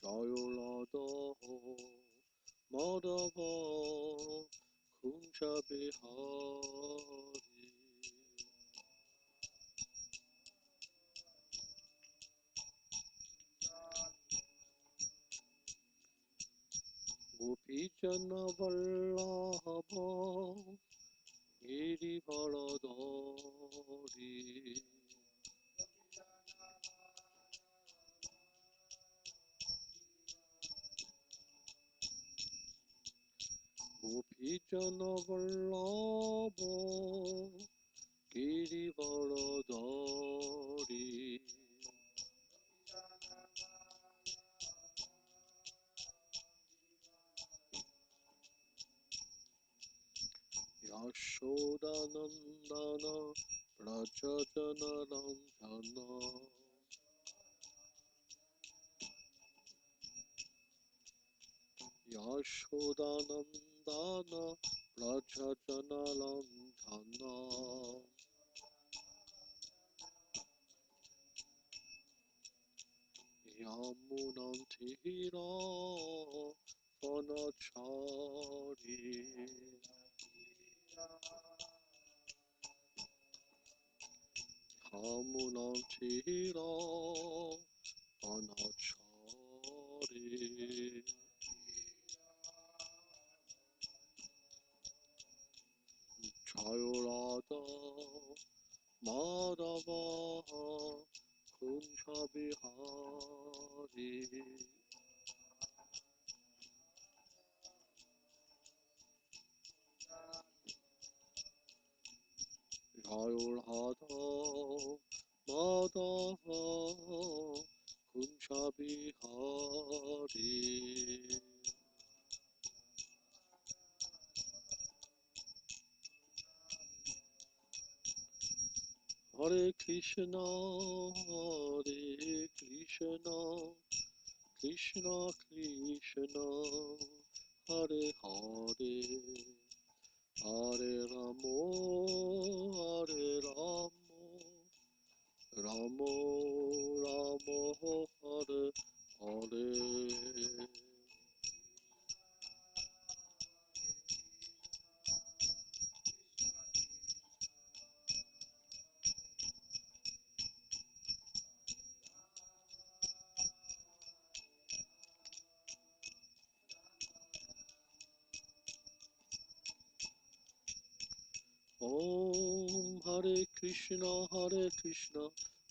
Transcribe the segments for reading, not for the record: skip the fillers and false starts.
Jayolada Madhava Kunja Bihari Gopijana Vallabha Girivardhari Gopijana Vallabha Girivardhari Yashodanandana Prajajana Ranjana Yashodanandana Prajajana Ranjana Yamunantira Vanachari Yamunantira Vanachari Jayolada Madhava Kunja Bihari Jayolada Madhava Kunja Bihari Hare Krishna, Krishna Krishna, Hare Hare, Hare Ramo, Hare Ramo, Ramo Ramo, Hare Hare. Om Hare Krishna,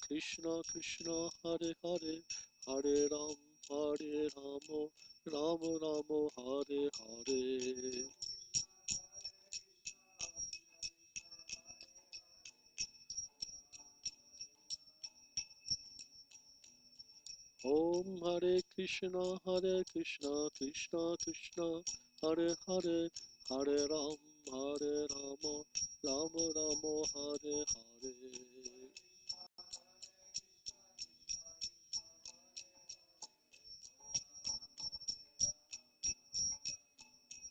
Krishna Krishna, Hare Hare, Hare Ramo, Ramo Ramo, Hare Hare. Om Hare Krishna, Krishna Krishna, Hare Hare, Hare Ramo, Ramo Ramo, Hare Hare.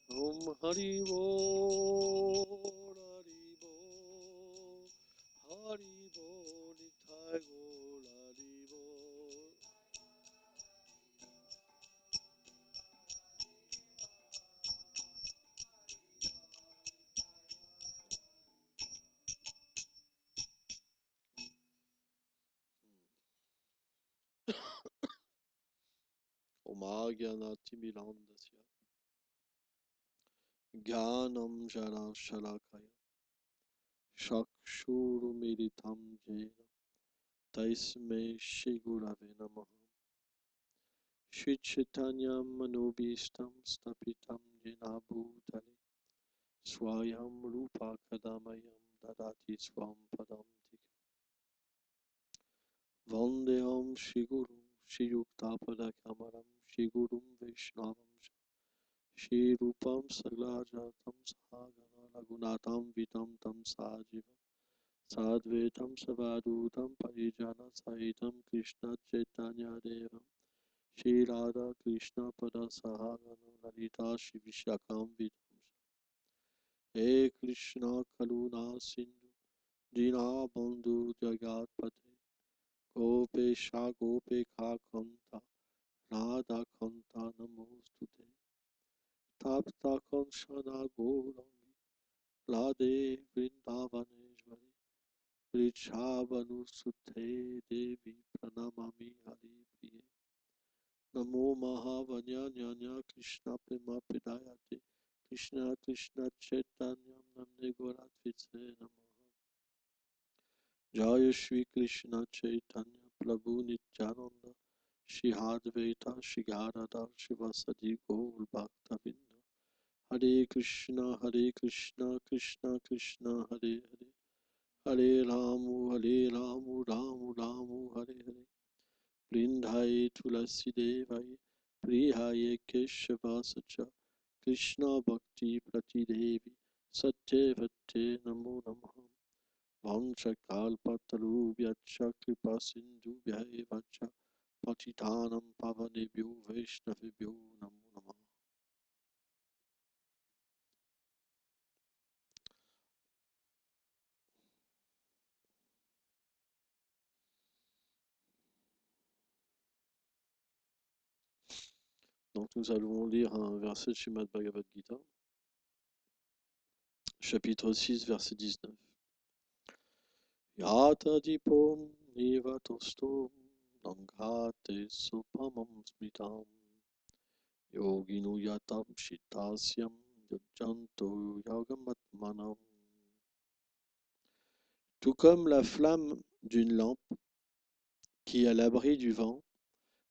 Om Hari Bo, Hari Bo, Hari Bo, Nitai Bo, Hari Bo. Omagyanatimirandasya Jnanam Jana Shalakaya Chakshurumiritam Jena Taisme Shigurave Namaha Shri Chaitanya Manobishtam Stapitam Jena Bhutale Swayam Rupa Kadamayam Dadati Swam Padam Tika Vandeham Shri Guru Shri Yuktapada Kamaram Shri Gurum Vaishnavam Shri Rupam Saglajatam Sahagana Lagunatam Vitam Tam Sajivam Sadvetam Savadutam Parijana Sahitam Krishna Chaitanya Devam Shri Radha Krishna Pada Sahagana Lalita Shri Vishakam Vidam He Krishna Kaluna Sindhu Dina Bandhu Jagat Pate Gopesha Gopekha Kanta Radha Kanta Namostute, Tapta Kanchana Gourangi, Radhe Vrindavaneshwari, Vrichabhanu Sute Devi Pranamami Hari Priye, Namo Mahavanyanyanya Krishna Prema Pidayate, Krishna Krishna Chaitanyam Namne Goratvitse Namo. Jaya Shri Krishna Chaitanya Prabhu Nityananda Shri Advaita Shri Gadadhar Shivasadi Gaur Bhaktavinda Hare Krishna Krishna Krishna Hare Hare Hare Ramu Ramu Hare Hare Vrindhai Tulasi Devai Prihaye Keshava Sacha Krishna Bhakti Prati Devi Satyavate Namo Namaha Vanchakalpatarubhyacha kripa sindhubhya evacha patitanam pavanebhyo vaishnavibhyo namo namah. Donc nous allons lire un verset de Srimad Bhagavad Gita, chapitre 6, verset 19. Yata dipom nivatostom nanghate sopamam smritam yoginu yatam shitasyam yajjanto yagamatmanam. Tout comme la flamme d'une lampe qui, à l'abri du vent,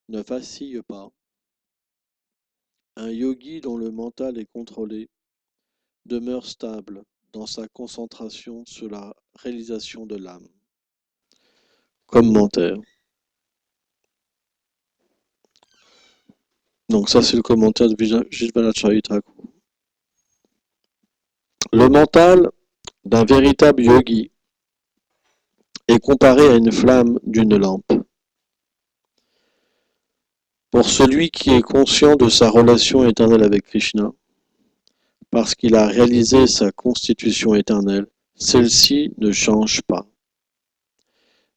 ne vacille pas, un yogi dont le mental est contrôlé demeure stable dans sa concentration sur la réalisation de l'âme. Commentaire. Donc ça c'est le commentaire de Vijayacharya Thakur. Le mental d'un véritable yogi est comparé à une flamme d'une lampe. Pour celui qui est conscient de sa relation éternelle avec Krishna, parce qu'il a réalisé sa constitution éternelle, celle-ci ne change pas.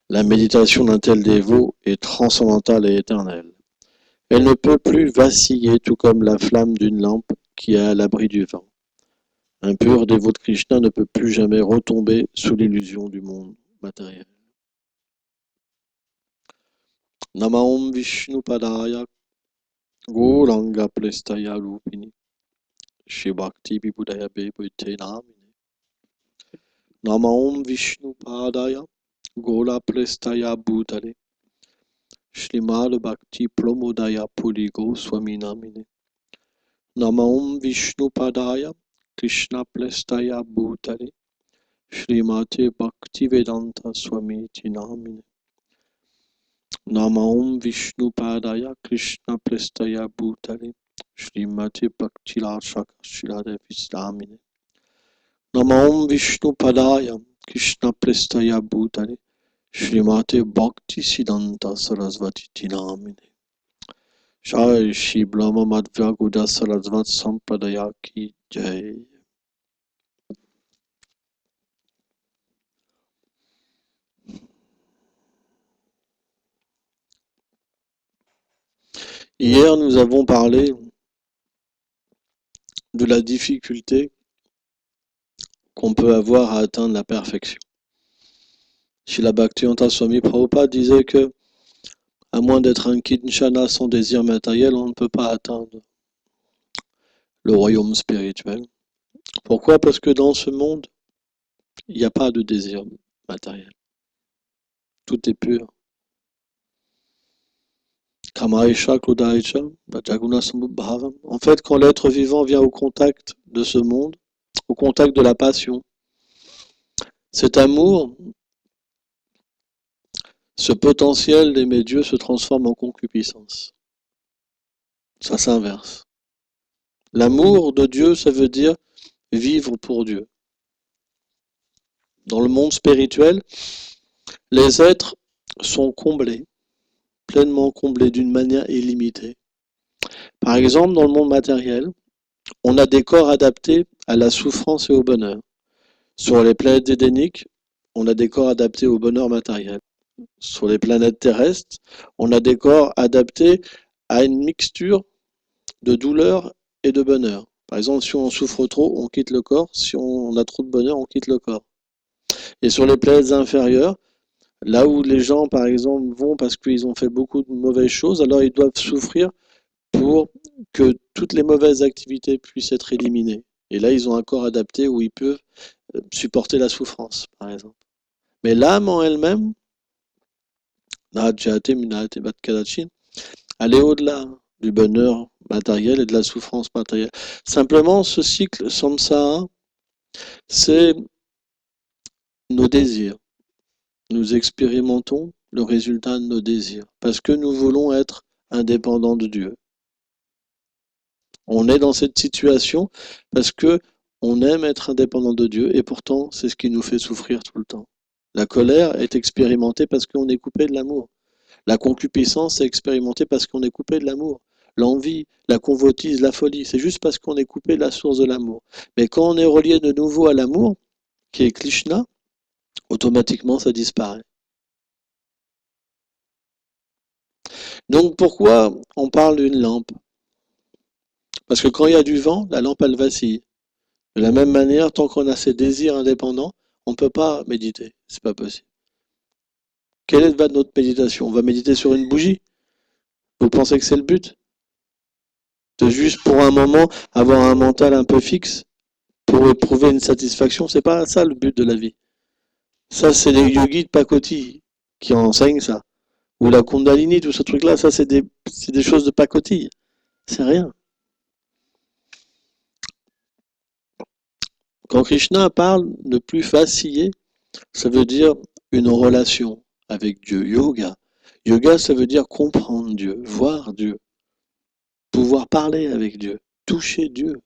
La méditation d'un tel dévot est transcendantale et éternelle. Elle ne peut plus vaciller, tout comme la flamme d'une lampe qui est à l'abri du vent. Un pur dévot de Krishna ne peut plus jamais retomber sous l'illusion du monde matériel. Namaom Vishnu Padaya Gauranga Prestaya Rupini Shri Bhakti Vibhudaya Bebhute Namine. Namaom Vishnu Padaya Gaura Prestaya Bhutale Shrimad Bhakti Pramodaya Puri Goswami Namine. Namaom Vishnu Padaya Krishna Prestaya Bhutale Shrimate Bhakti Vedanta Swami Namine. Namaom Vishnu Padaya Krishna Prestaya Bhutale Shrimate Bhakti Rashaka Shirade Vislamine. Namaom Vishnu Padaya Krishna Prestaya Bhutale Shrimate Bhakti Siddhanta Sarasvati Namine. Jai Shri Brahma Madhva Gauda Sarasvat Sampradaya Ki Jai. Hier, nous avons parlé de la difficulté qu'on peut avoir à atteindre la perfection. Srila Bhaktivedanta Swami Prabhupada disait que, à moins d'être un kinshana sans désir matériel, on ne peut pas atteindre le royaume spirituel. Pourquoi? Parce que dans ce monde, il n'y a pas de désir matériel. Tout est pur. Kamaisha Krodaicha, Jaguna Samubhavam. En fait, quand l'être vivant vient au contact de ce monde, au contact de la passion, cet amour, ce potentiel d'aimer Dieu se transforme en concupiscence. Ça s'inverse. L'amour de Dieu, ça veut dire vivre pour Dieu. Dans le monde spirituel, les êtres sont comblés, pleinement comblés d'une manière illimitée. Par exemple, dans le monde matériel, on a des corps adaptés à la souffrance et au bonheur. Sur les planètes édéniques, on a des corps adaptés au bonheur matériel. Sur les planètes terrestres, on a des corps adaptés à une mixture de douleur et de bonheur. Par exemple, si on souffre trop, on quitte le corps. Si on a trop de bonheur, on quitte le corps. Et sur les planètes inférieures, là où les gens, par exemple, vont parce qu'ils ont fait beaucoup de mauvaises choses, alors ils doivent souffrir pour que toutes les mauvaises activités puissent être éliminées. Et là, ils ont un corps adapté où ils peuvent supporter la souffrance, par exemple. Mais l'âme en elle-même, elle est au-delà du bonheur matériel et de la souffrance matérielle. Simplement, ce cycle samsara, c'est nos désirs. Nous expérimentons le résultat de nos désirs parce que nous voulons être indépendants de Dieu. On est dans cette situation parce que on aime être indépendant de Dieu et pourtant c'est ce qui nous fait souffrir tout le temps. La colère est expérimentée parce qu'on est coupé de l'amour. La concupiscence est expérimentée parce qu'on est coupé de l'amour. L'envie, la convoitise, la folie, c'est juste parce qu'on est coupé de la source de l'amour. Mais quand on est relié de nouveau à l'amour, qui est Krishna, automatiquement ça disparaît. Donc pourquoi on parle d'une lampe? Parce que quand il y a du vent, la lampe elle vacille. De la même manière, tant qu'on a ces désirs indépendants, on ne peut pas méditer. C'est pas possible. Quelle est notre méditation? On va méditer sur une bougie? Vous pensez que c'est le but? De juste pour un moment avoir un mental un peu fixe pour éprouver une satisfaction? C'est pas ça le but de la vie. Ça, c'est les yogis de pacotille qui enseignent ça. Ou la kundalini, tout ce truc-là, ça c'est des choses de pacotille. C'est rien. Quand Krishna parle de plus vaciller, ça veut dire une relation avec Dieu. Yoga. Yoga, ça veut dire comprendre Dieu, voir Dieu, pouvoir parler avec Dieu, toucher Dieu.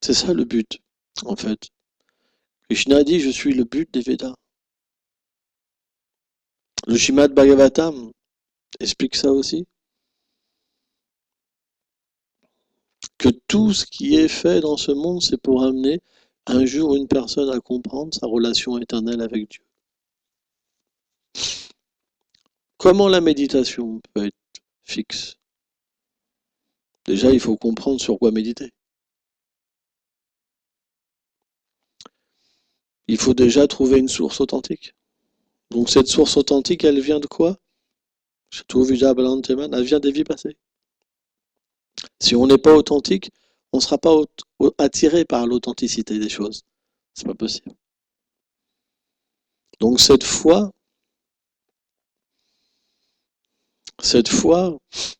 C'est ça le but, en fait. Krishna dit, je suis le but des Védas. Le Srimad Bhagavatam explique ça aussi. Que tout ce qui est fait dans ce monde, c'est pour amener un jour une personne à comprendre sa relation éternelle avec Dieu. Comment la méditation peut être fixe? Déjà, il faut comprendre sur quoi méditer. Il faut déjà trouver une source authentique. Donc cette source authentique, elle vient de quoi? Elle vient des vies passées. Si on n'est pas authentique, on ne sera pas attiré par l'authenticité des choses. C'est pas possible. Donc cette foi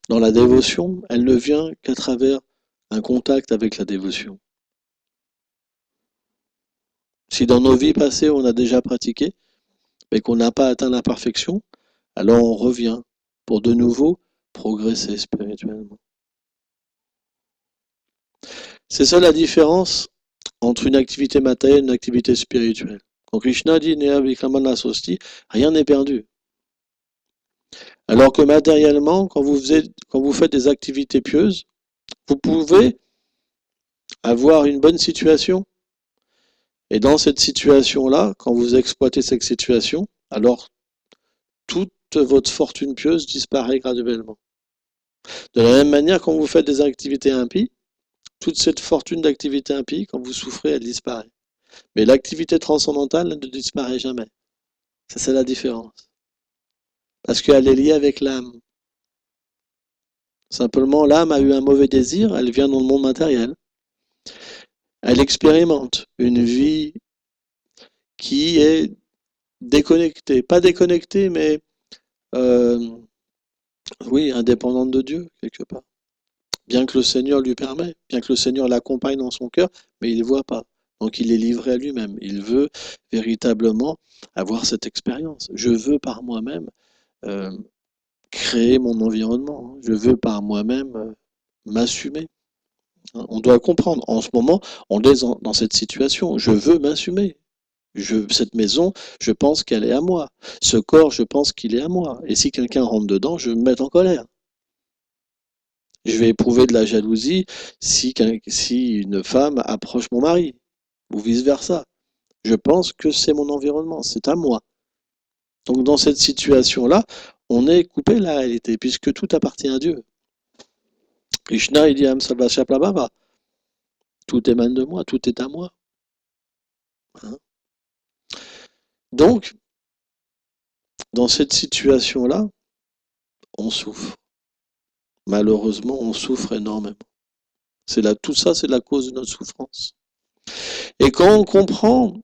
dans la dévotion, elle ne vient qu'à travers un contact avec la dévotion. Si dans nos vies passées on a déjà pratiqué, mais qu'on n'a pas atteint la perfection, alors on revient pour de nouveau progresser spirituellement. C'est ça la différence entre une activité matérielle et une activité spirituelle. Quand Krishna dit Neha Vikramana Sosti, rien n'est perdu. Alors que matériellement, quand vous faites des activités pieuses, vous pouvez avoir une bonne situation. Et dans cette situation-là, quand vous exploitez cette situation, alors toute votre fortune pieuse disparaît graduellement. De la même manière, quand vous faites des activités impies, toute cette fortune d'activité impie, quand vous souffrez, elle disparaît. Mais l'activité transcendantale ne disparaît jamais. C'est ça la différence. Parce qu'elle est liée avec l'âme. Simplement, l'âme a eu un mauvais désir, elle vient dans le monde matériel. Elle expérimente une vie qui est déconnectée. Pas déconnectée, mais oui, indépendante de Dieu, quelque part. Bien que le Seigneur lui permet, bien que le Seigneur l'accompagne dans son cœur, mais il ne voit pas. Donc il est livré à lui-même. Il veut véritablement avoir cette expérience. Je veux par moi-même euh, créer mon environnement. Je veux par moi-même m'assumer. On doit comprendre. En ce moment, on est dans cette situation. Je veux m'assumer. Cette maison, je pense qu'elle est à moi. Ce corps, je pense qu'il est à moi. Et si quelqu'un rentre dedans, je vais me mettre en colère. Je vais éprouver de la jalousie si une femme approche mon mari, ou vice-versa. Je pense que c'est mon environnement, c'est à moi. Donc dans cette situation-là, on est coupé de la réalité, puisque tout appartient à Dieu. Krishna, il dit Amsavashaprabhava, tout émane de moi, tout est à moi. Hein. Donc, dans cette situation-là, on souffre. Malheureusement, on souffre énormément. Tout ça, c'est la cause de notre souffrance. Et quand on comprend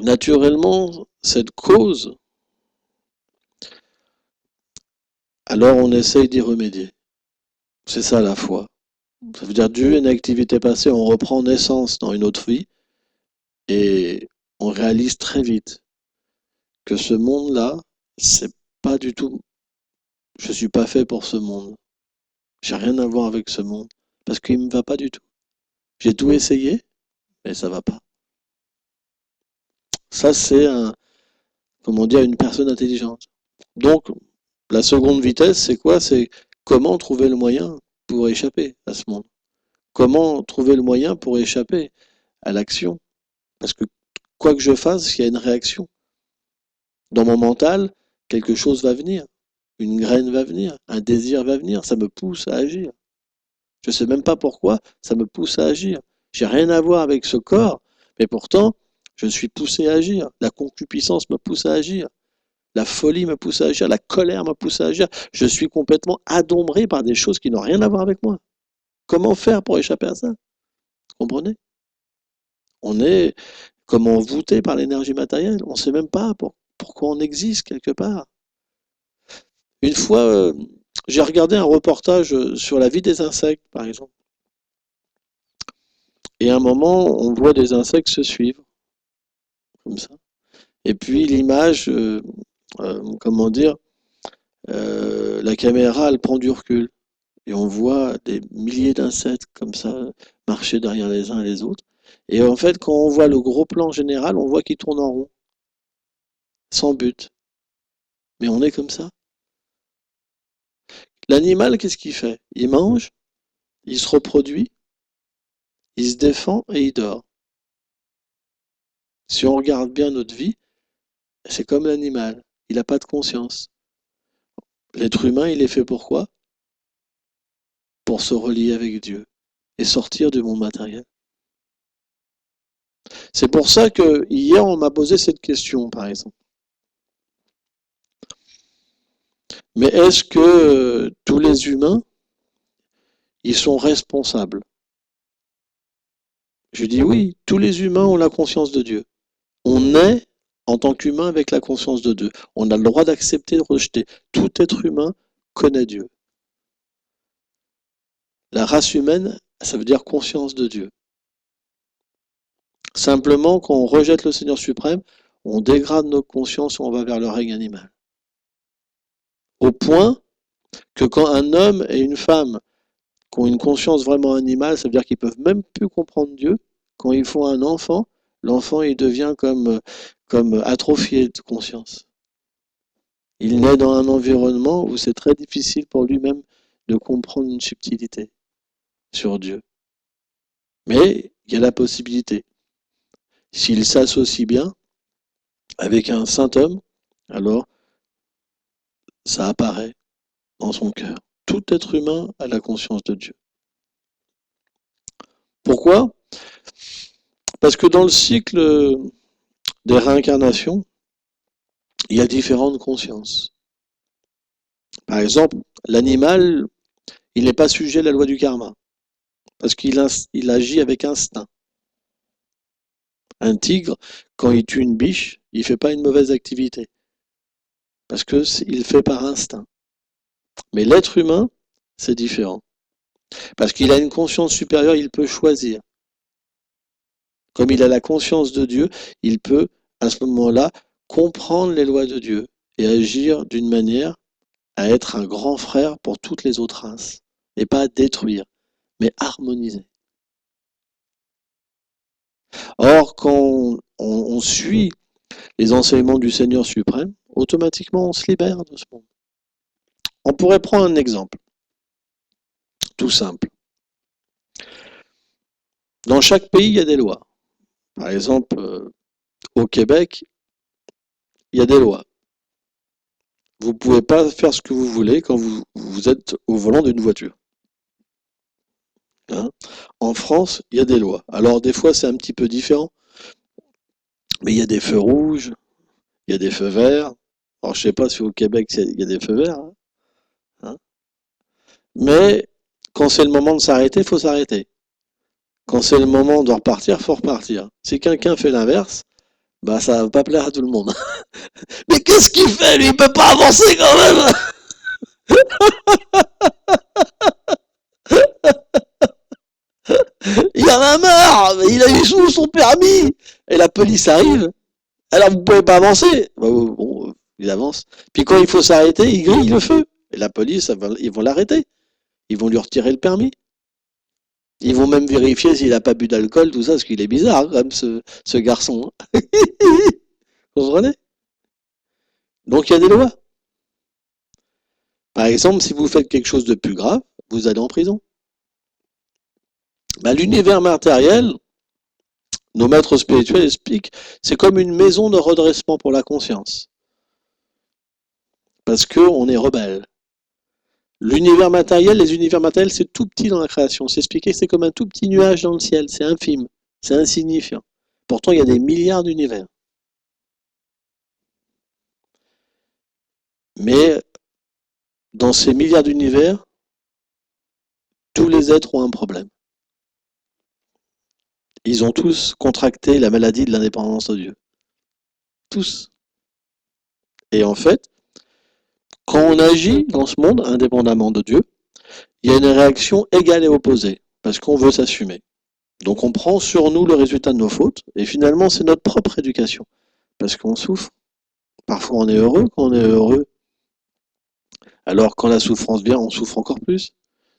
naturellement cette cause, alors on essaye d'y remédier. C'est ça la foi. Ça veut dire dû à une activité passée, on reprend naissance dans une autre vie et on réalise très vite que ce monde-là, c'est pas du tout. Je suis pas fait pour ce monde. J'ai rien à voir avec ce monde parce qu'il me va pas du tout. J'ai tout essayé, mais ça va pas. Ça, c'est comment dire, une personne intelligente. Donc, la seconde vitesse, c'est quoi? C'est comment trouver le moyen pour échapper à ce monde. Comment trouver le moyen pour échapper à l'action? Parce que quoi que je fasse, il y a une réaction. Dans mon mental, quelque chose va venir. Une graine va venir. Un désir va venir. Ça me pousse à agir. Je ne sais même pas pourquoi, ça me pousse à agir. J'ai rien à voir avec ce corps, mais pourtant, je suis poussé à agir. La concupiscence me pousse à agir. La folie me pousse à agir. La colère me pousse à agir. Je suis complètement adombré par des choses qui n'ont rien à voir avec moi. Comment faire pour échapper à ça? Vous comprenez? On est comme envoûté par l'énergie matérielle. On ne sait même pas pourquoi on existe quelque part. Une fois, j'ai regardé un reportage sur la vie des insectes, par exemple. Et à un moment, on voit des insectes se suivre, comme ça. Et puis l'image, comment dire, la caméra, elle prend du recul. Et on voit des milliers d'insectes comme ça marcher derrière les uns et les autres. Et en fait, quand on voit le gros plan général, on voit qu'ils tournent en rond, sans but. Mais on est comme ça. L'animal, qu'est-ce qu'il fait? Il mange, il se reproduit, il se défend et il dort. Si on regarde bien notre vie, c'est comme l'animal. Il n'a pas de conscience. L'être humain, il est fait pour quoi? Pour se relier avec Dieu et sortir du monde matériel. C'est pour ça que hier, on m'a posé cette question, par exemple. Mais est-ce que tous les humains, ils sont responsables? Je dis oui, tous les humains ont la conscience de Dieu. On est, en tant qu'humain, avec la conscience de Dieu. On a le droit d'accepter, de rejeter. Tout être humain connaît Dieu. La race humaine, ça veut dire conscience de Dieu. Simplement, quand on rejette le Seigneur suprême, on dégrade nos consciences et on va vers le règne animal. Au point que quand un homme et une femme qui ont une conscience vraiment animale, ça veut dire qu'ils peuvent même plus comprendre Dieu, quand ils font un enfant, l'enfant il devient comme atrophié de conscience. Il naît dans un environnement où c'est très difficile pour lui-même de comprendre une subtilité sur Dieu. Mais il y a la possibilité. S'il s'associe bien avec un saint homme, alors ça apparaît dans son cœur. Tout être humain a la conscience de Dieu. Pourquoi? Parce que dans le cycle des réincarnations, il y a différentes consciences. Par exemple, l'animal, il n'est pas sujet à la loi du karma, parce qu'il agit avec instinct. Un tigre, quand il tue une biche, il ne fait pas une mauvaise activité, parce qu'il fait par instinct. Mais l'être humain, c'est différent. Parce qu'il a une conscience supérieure, il peut choisir. Comme il a la conscience de Dieu, il peut, à ce moment-là, comprendre les lois de Dieu et agir d'une manière à être un grand frère pour toutes les autres races. Et pas détruire, mais harmoniser. Or, quand on suit les enseignements du Seigneur suprême, automatiquement on se libère de ce monde. On pourrait prendre un exemple, tout simple. Dans chaque pays, il y a des lois. Par exemple, au Québec, il y a des lois. Vous ne pouvez pas faire ce que vous voulez quand vous êtes au volant d'une voiture. Hein. En France, il y a des lois. Alors des fois, c'est un petit peu différent, mais il y a des feux rouges, il y a des feux verts. Alors je sais pas si au Québec, il y a des feux verts. Hein. Mais quand c'est le moment de s'arrêter, il faut s'arrêter. Quand c'est le moment de repartir, il faut repartir. Si quelqu'un fait l'inverse, bah ça va pas plaire à tout le monde. Mais qu'est-ce qu'il fait lui? Il peut pas avancer quand même. Il en a marre. Il a eu son permis. Et la police arrive. Alors vous pouvez pas avancer. Bah, bon, il avance. Puis quand il faut s'arrêter, il grille le feu. Et la police, ils vont l'arrêter. Ils vont lui retirer le permis. Ils vont même vérifier s'il a pas bu d'alcool, tout ça, parce qu'il est bizarre, quand même, ce garçon. Vous comprenez? Donc il y a des lois. Par exemple, si vous faites quelque chose de plus grave, vous allez en prison. Bah, l'univers matériel, nos maîtres spirituels expliquent, c'est comme une maison de redressement pour la conscience. Parce qu'on est rebelle. L'univers matériel, les univers matériels, c'est tout petit dans la création. C'est expliqué, c'est comme un tout petit nuage dans le ciel. C'est infime. C'est insignifiant. Pourtant, il y a des milliards d'univers. Mais dans ces milliards d'univers, tous les êtres ont un problème. Ils ont tous contracté la maladie de l'indépendance de Dieu. Tous. Et en fait, quand on agit dans ce monde, indépendamment de Dieu, il y a une réaction égale et opposée, parce qu'on veut s'assumer. Donc on prend sur nous le résultat de nos fautes, et finalement c'est notre propre éducation, parce qu'on souffre. Parfois on est heureux quand on est heureux, alors quand la souffrance vient, on souffre encore plus.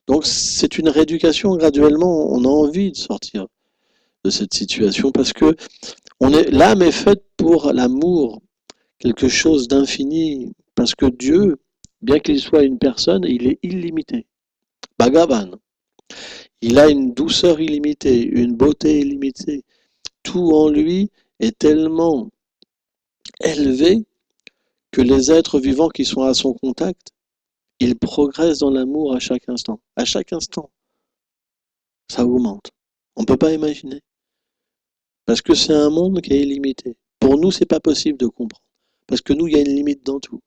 Donc c'est une rééducation graduellement, on a envie de sortir de cette situation, parce que l'âme est faite pour l'amour, quelque chose d'infini, parce que Dieu, bien qu'il soit une personne, il est illimité. Bhagavan, il a une douceur illimitée, une beauté illimitée. Tout en lui est tellement élevé que les êtres vivants qui sont à son contact, ils progressent dans l'amour à chaque instant. À chaque instant, ça augmente. On ne peut pas imaginer. Parce que c'est un monde qui est illimité. Pour nous, c'est pas possible de comprendre. Parce que nous, il y a une limite dans tout.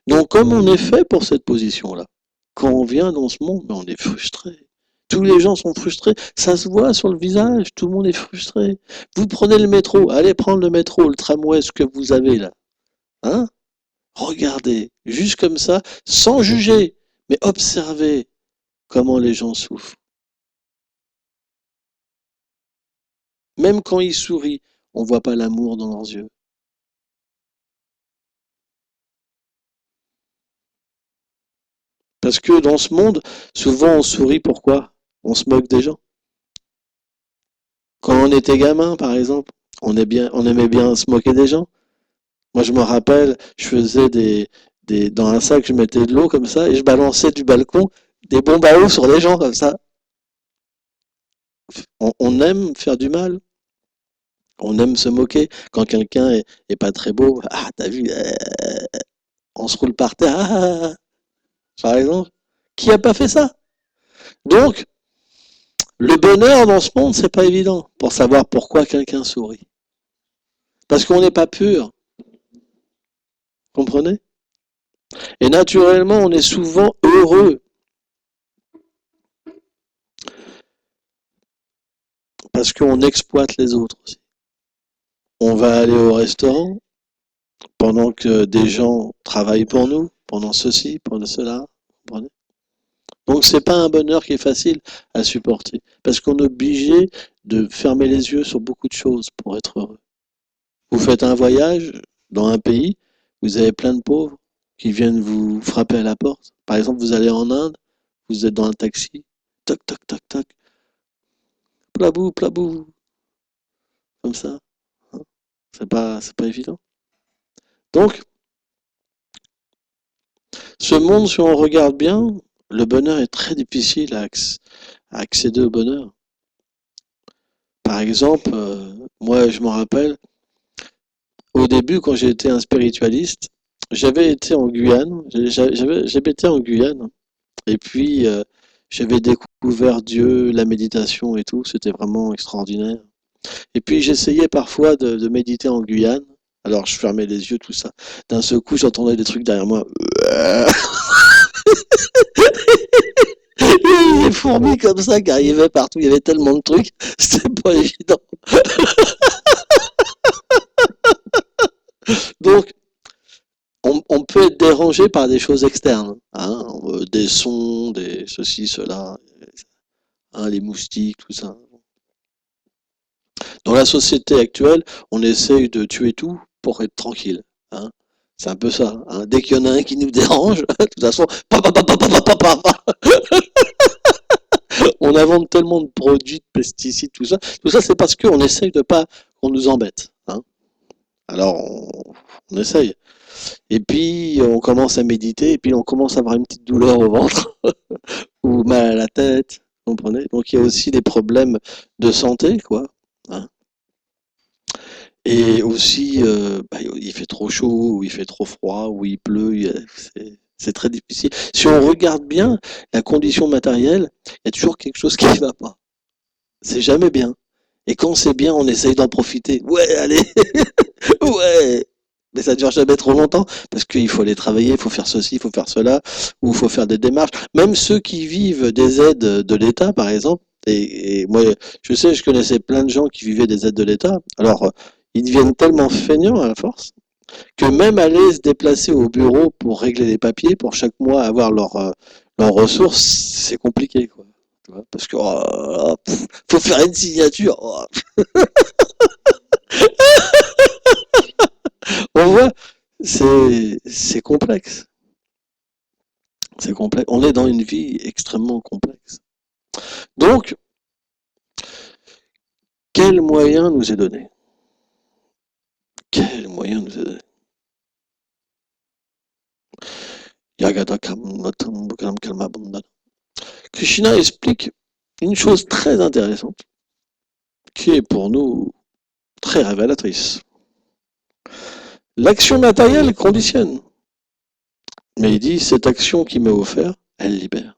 Donc, comme on est fait pour cette position-là, quand on vient dans ce monde, on est frustré. Tous les gens sont frustrés. Ça se voit sur le visage. Tout le monde est frustré. Vous prenez le métro. Allez prendre le métro, le tramway, ce que vous avez là. Hein? Regardez, juste comme ça, sans juger, mais observez comment les gens souffrent. Même quand ils sourient, on ne voit pas l'amour dans leurs yeux. Parce que dans ce monde, souvent on sourit pourquoi? On se moque des gens. Quand on était gamin, par exemple, on aimait bien se moquer des gens. Moi, je me rappelle, je faisais dans un sac, je mettais de l'eau comme ça et je balançais du balcon des bombes à eau sur les gens comme ça. On aime faire du mal. On aime se moquer. Quand quelqu'un est pas très beau, ah, t'as vu, on se roule par terre, par exemple. Qui a pas fait ça? Donc, le bonheur dans ce monde, c'est pas évident pour savoir pourquoi quelqu'un sourit. Parce qu'on n'est pas pur. Comprenez? Et naturellement, on est souvent heureux parce qu'on exploite les autres aussi. On va aller au restaurant pendant que des gens travaillent pour nous, pendant ceci, pendant cela. Comprenez? Donc c'est pas un bonheur qui est facile à supporter parce qu'on est obligé de fermer les yeux sur beaucoup de choses pour être heureux. Vous faites un voyage dans un pays, vous avez plein de pauvres qui viennent vous frapper à la porte. Par exemple, vous allez en Inde, vous êtes dans un taxi, toc toc toc toc, plabou, comme ça. Hein. C'est pas évident. Donc, ce monde, si on regarde bien, le bonheur est très difficile à accéder au bonheur. Par exemple, moi je me rappelle, au début, quand j'étais un spiritualiste, j'avais été en Guyane, j'avais été en Guyane, et puis j'avais découvert Dieu, la méditation et tout, c'était vraiment extraordinaire. Et puis j'essayais parfois de méditer en Guyane, alors je fermais les yeux, tout ça. D'un seul coup, j'entendais des trucs derrière moi. Il y avait des fourmis comme ça qui arrivaient partout, il y avait tellement de trucs, c'était pas évident. Donc, on peut être dérangé par des choses externes, hein, des sons, des ceci, cela, hein, les moustiques, tout ça. Dans la société actuelle, on essaye de tuer tout pour être tranquille. Hein. C'est un peu ça. Hein. Dès qu'il y en a un qui nous dérange, de toute façon, on invente tellement de produits, de pesticides, tout ça. Tout ça, c'est parce qu'on essaye de pas qu'on nous embête. Hein. Alors, on essaye. Et puis, on commence à méditer, et puis on commence à avoir une petite douleur au ventre, ou mal à la tête, vous comprenez? Donc, il y a aussi des problèmes de santé, quoi. Hein. Et aussi, il fait trop chaud, ou il fait trop froid, ou il pleut, c'est très difficile. Si on regarde bien la condition matérielle, il y a toujours quelque chose qui ne va pas. C'est jamais bien. Et quand c'est bien, on essaye d'en profiter. Ouais, allez, ouais. Mais ça dure jamais trop longtemps, parce qu'il faut aller travailler, il faut faire ceci, il faut faire cela, ou il faut faire des démarches. Même ceux qui vivent des aides de l'État, par exemple, et moi, je sais, je connaissais plein de gens qui vivaient des aides de l'État. Alors, ils deviennent tellement feignants à la force que même aller se déplacer au bureau pour régler les papiers, pour chaque mois avoir leurs ressources, c'est compliqué, quoi. Tu vois, parce que faut faire une signature. Oh. On voit, c'est complexe. C'est complexe. On est dans une vie extrêmement complexe. Donc, quel moyen nous est donné? Quel moyen nous est donné? Krishna explique une chose très intéressante qui est pour nous très révélatrice. L'action matérielle conditionne. Mais il dit, cette action qui m'est offerte, elle libère.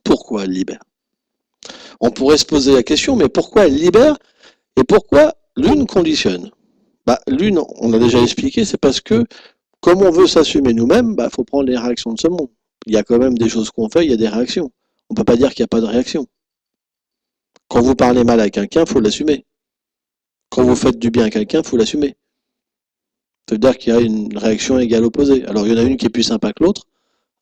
Pourquoi elle libère? On pourrait se poser la question, mais pourquoi elle libère et pourquoi l'une conditionne? L'une, on a déjà expliqué, c'est parce que comme on veut s'assumer nous-mêmes, faut prendre les réactions de ce monde. Il y a quand même des choses qu'on fait, il y a des réactions. On ne peut pas dire qu'il n'y a pas de réaction. Quand vous parlez mal à quelqu'un, il faut l'assumer. Quand vous faites du bien à quelqu'un, il faut l'assumer. Ça veut dire qu'il y a une réaction égale opposée. Alors il y en a une qui est plus sympa que l'autre,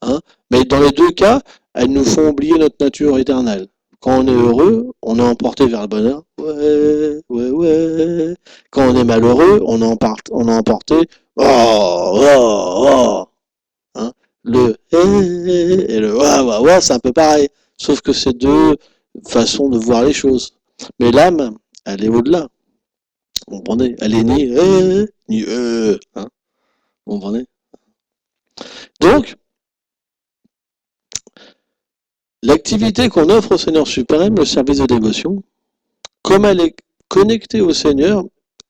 hein, mais dans les deux cas, elles nous font oublier notre nature éternelle. Quand on est heureux, on est emporté vers le bonheur. Ouais, ouais, ouais. Quand on est malheureux, on est emporté. Oh, oh, oh. Hein. Le et le wa wa wa, c'est un peu pareil. Sauf que c'est deux façons de voir les choses. Mais l'âme, elle est au-delà. Vous comprenez? Elle est ni hein. Vous comprenez? Donc, l'activité qu'on offre au Seigneur suprême, le service de dévotion, comme elle est connectée au Seigneur,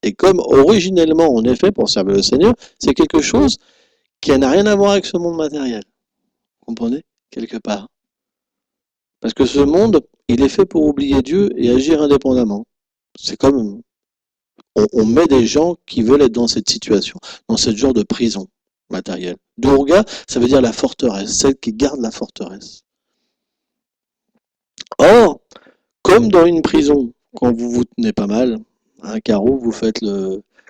et comme originellement on est fait pour servir le Seigneur, c'est quelque chose qui n'a rien à voir avec ce monde matériel. Vous comprenez? Quelque part. Parce que ce monde, il est fait pour oublier Dieu et agir indépendamment. C'est comme on met des gens qui veulent être dans cette situation, dans ce genre de prison matérielle. Durga, ça veut dire la forteresse, celle qui garde la forteresse. Or, comme dans une prison, quand vous vous tenez pas mal, un carreau, vous faites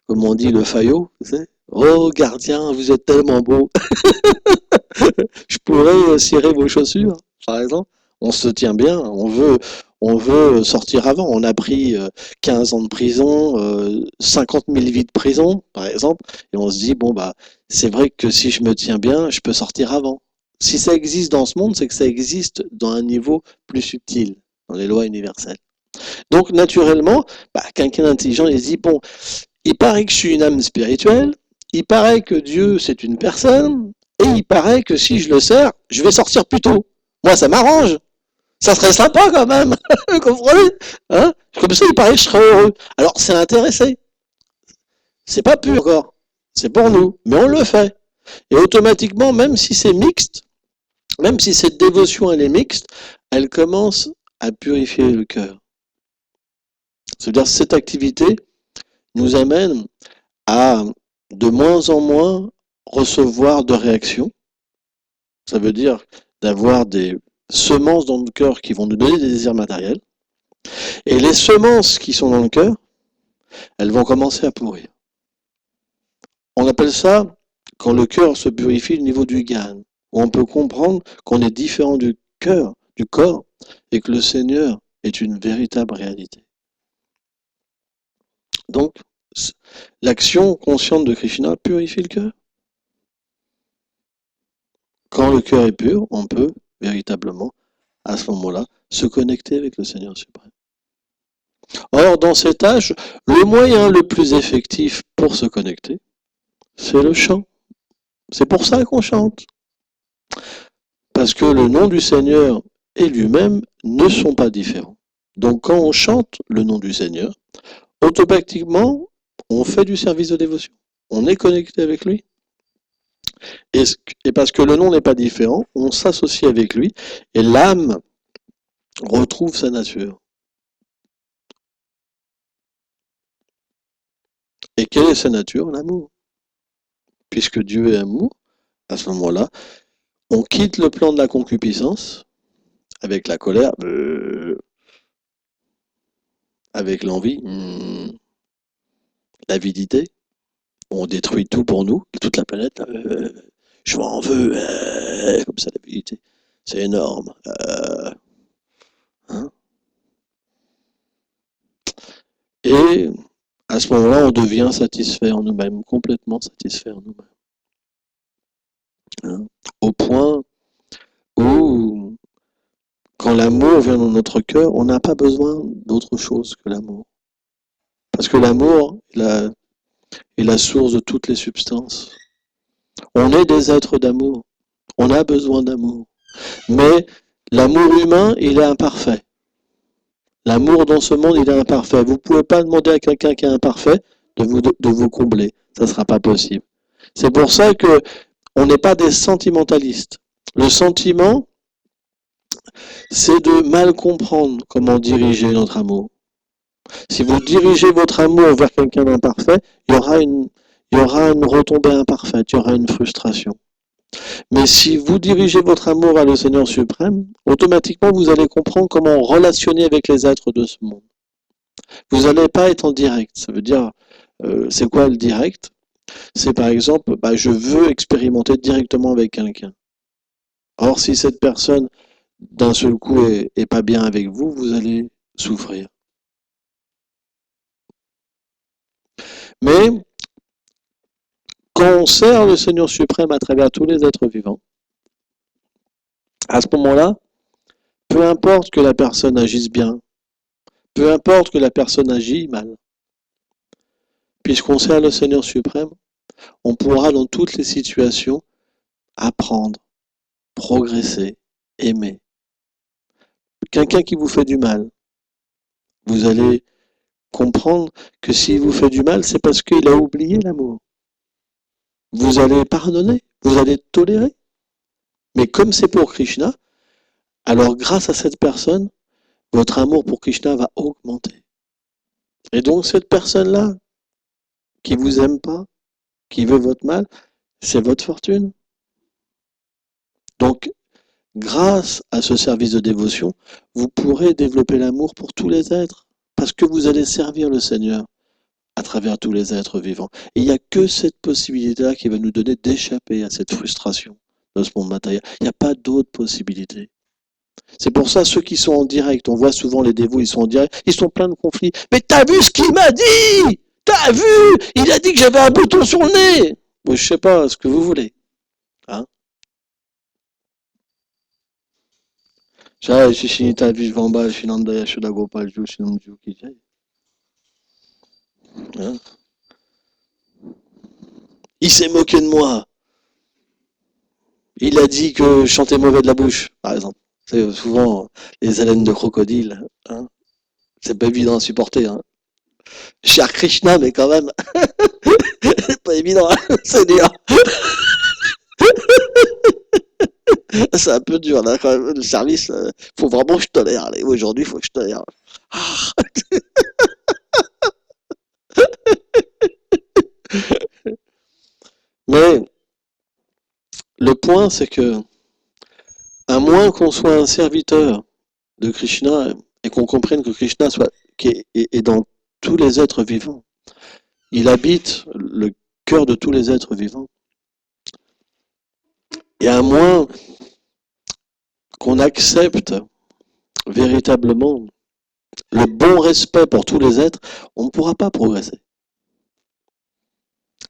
comme on dit, le faillot, vous savez. Oh gardien, vous êtes tellement beau. Je pourrais cirer vos chaussures, par exemple. On se tient bien, on veut sortir avant. On a pris 15 ans de prison, 50 000 vies de prison, par exemple, et on se dit, bon, c'est vrai que si je me tiens bien, je peux sortir avant. Si ça existe dans ce monde, c'est que ça existe dans un niveau plus subtil, dans les lois universelles. Donc, naturellement, quelqu'un d'intelligent, il se dit, bon, il paraît que je suis une âme spirituelle, il paraît que Dieu, c'est une personne, et il paraît que si je le sers, je vais sortir plus tôt. Moi, ça m'arrange. Ça serait sympa quand même. Vous comprenez, hein? Comme ça, il paraît que je serais heureux. Alors, c'est intéressé. C'est pas pur encore. C'est pour nous. Mais on le fait. Et automatiquement, même si c'est mixte, même si cette dévotion elle est mixte, elle commence à purifier le cœur. C'est-à-dire cette activité nous amène à de moins en moins recevoir de réactions. Ça veut dire d'avoir des semences dans le cœur qui vont nous donner des désirs matériels. Et les semences qui sont dans le cœur, elles vont commencer à pourrir. On appelle ça, quand le cœur se purifie, le niveau du Gyan, où on peut comprendre qu'on est différent du cœur, du corps, et que le Seigneur est une véritable réalité. Donc, l'action consciente de Krishna purifie le cœur. Quand le cœur est pur, on peut véritablement, à ce moment-là, se connecter avec le Seigneur suprême. Or, dans cet âge, le moyen le plus effectif pour se connecter, c'est le chant. C'est pour ça qu'on chante. Parce que le nom du Seigneur et lui-même ne sont pas différents. Donc quand on chante le nom du Seigneur, automatiquement, on fait du service de dévotion. On est connecté avec lui. Et parce que le nom n'est pas différent, on s'associe avec lui et l'âme retrouve sa nature. Et quelle est sa nature? L'amour. Puisque Dieu est amour, à ce moment-là, on quitte le plan de la concupiscence avec la colère, avec l'envie, l'avidité. On détruit tout pour nous, toute la planète. Je m'en veux, comme ça l'avidité. C'est énorme. Hein. Et à ce moment-là, on devient satisfait en nous-mêmes, complètement satisfait en nous-mêmes. Hein. Au point où, quand l'amour vient dans notre cœur, on n'a pas besoin d'autre chose que l'amour. Parce que l'amour est la source de toutes les substances. On est des êtres d'amour. On a besoin d'amour. Mais l'amour humain, il est imparfait. L'amour dans ce monde, il est imparfait. Vous ne pouvez pas demander à quelqu'un qui est imparfait de vous combler. Ça ne sera pas possible. C'est pour ça que on n'est pas des sentimentalistes. Le sentiment, c'est de mal comprendre comment diriger notre amour. Si vous dirigez votre amour vers quelqu'un d'imparfait, il y aura une retombée imparfaite, il y aura une frustration. Mais si vous dirigez votre amour vers le Seigneur suprême, automatiquement vous allez comprendre comment relationner avec les êtres de ce monde. Vous n'allez pas être en direct. Ça veut dire, c'est quoi le direct? C'est par exemple, je veux expérimenter directement avec quelqu'un. Or, si cette personne, d'un seul coup, est pas bien avec vous, vous allez souffrir. Mais, quand on sert le Seigneur suprême à travers tous les êtres vivants, à ce moment-là, peu importe que la personne agisse bien, peu importe que la personne agisse mal, puisqu'on sert le Seigneur suprême, on pourra dans toutes les situations apprendre, progresser, aimer. Quelqu'un qui vous fait du mal, vous allez comprendre que s'il vous fait du mal, c'est parce qu'il a oublié l'amour. Vous allez pardonner, vous allez tolérer. Mais comme c'est pour Krishna, alors grâce à cette personne, votre amour pour Krishna va augmenter. Et donc cette personne-là, qui vous aime pas, qui veut votre mal, c'est votre fortune. Donc, grâce à ce service de dévotion, vous pourrez développer l'amour pour tous les êtres, parce que vous allez servir le Seigneur à travers tous les êtres vivants. Et il n'y a que cette possibilité-là qui va nous donner d'échapper à cette frustration de ce monde matériel. Il n'y a pas d'autre possibilité. C'est pour ça, ceux qui sont en direct, on voit souvent les dévots, ils sont en direct, ils sont pleins de conflits. Mais t'as vu ce qu'il m'a dit? T'as vu? Il a dit que j'avais un bouton sur le nez. Bon, je sais pas ce que vous voulez. Hein? Hein? Il s'est moqué de moi. Il a dit que je chantais mauvais de la bouche, par exemple. C'est souvent les haleines de crocodile. Hein? C'est pas évident à supporter. Hein? Cher Krishna, mais quand même. C'est pas évident, hein, c'est dur. C'est un peu dur, là, quand même, le service. Faut vraiment que je tolère. Allez, aujourd'hui, il faut que je tolère. Ah. Mais le point, c'est que, à moins qu'on soit un serviteur de Krishna et qu'on comprenne que Krishna est dans tous les êtres vivants, il habite le cœur de tous les êtres vivants. Et à moins qu'on accepte véritablement le bon respect pour tous les êtres, on ne pourra pas progresser.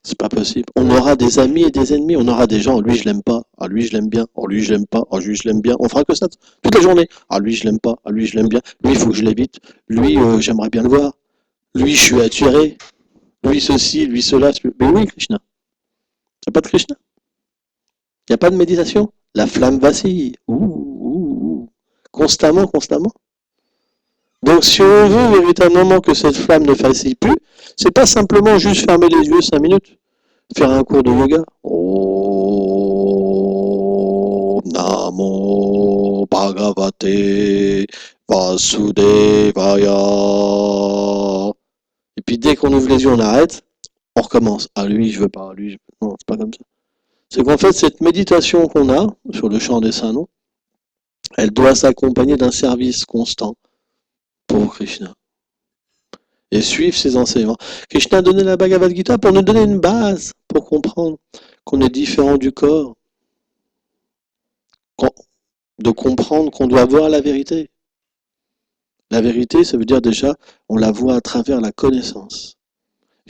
C'est pas possible. On aura des amis et des ennemis. On aura des gens, lui je l'aime pas, ah lui je l'aime bien, oh lui je l'aime pas, oh lui je l'aime bien. On fera que ça toute la journée. Ah lui je l'aime pas, ah lui je l'aime bien. Lui il faut que je l'évite. Lui j'aimerais bien le voir. Lui je suis attiré. Lui ceci, lui cela. Mais oui Krishna. Il n'y a pas de Krishna. Il n'y a pas de méditation. La flamme vacille. Ouh. Constamment, constamment. Donc si on veut véritablement que cette flamme ne vacille plus, c'est pas simplement juste fermer les yeux 5 minutes. Faire un cours de yoga. Om Namo Bhagavate Vasudevaya. Et puis dès qu'on ouvre les yeux, on arrête, on recommence. Ah lui, je veux pas, lui, je... non, c'est pas comme ça. C'est qu'en fait, cette méditation qu'on a sur le champ des saints noms, elle doit s'accompagner d'un service constant pour Krishna et suivre ses enseignements. Krishna a donné la Bhagavad Gita pour nous donner une base pour comprendre qu'on est différent du corps, de comprendre qu'on doit voir la vérité. La vérité, ça veut dire déjà, on la voit à travers la connaissance.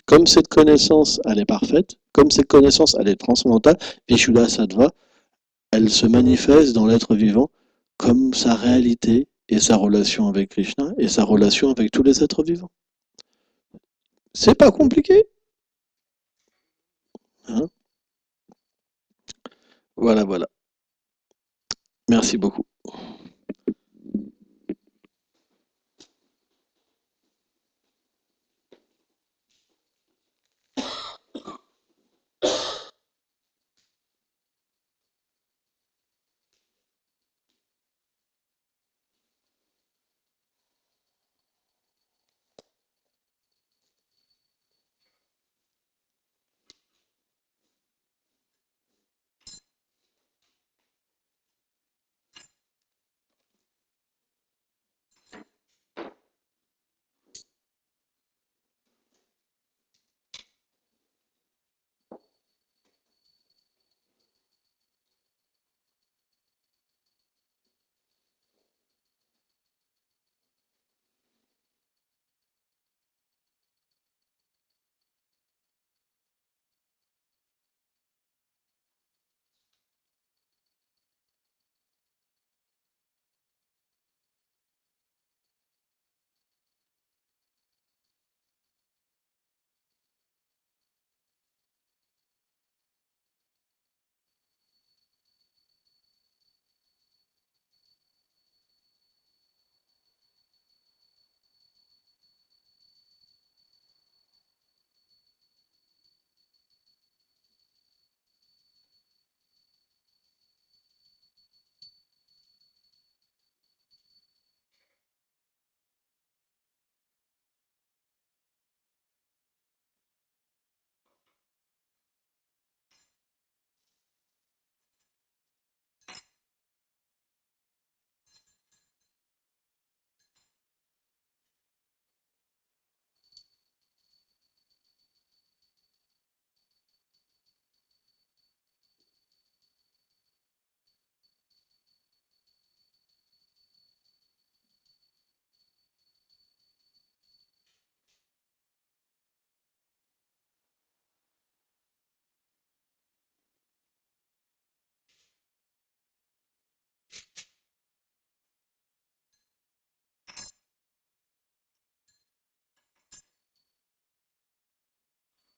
Comme cette connaissance, elle est parfaite, comme cette connaissance, elle est transcendantale, Vishuddha Sattva, elle se manifeste dans l'être vivant comme sa réalité et sa relation avec Krishna et sa relation avec tous les êtres vivants. C'est pas compliqué. Hein, voilà, voilà. Merci beaucoup.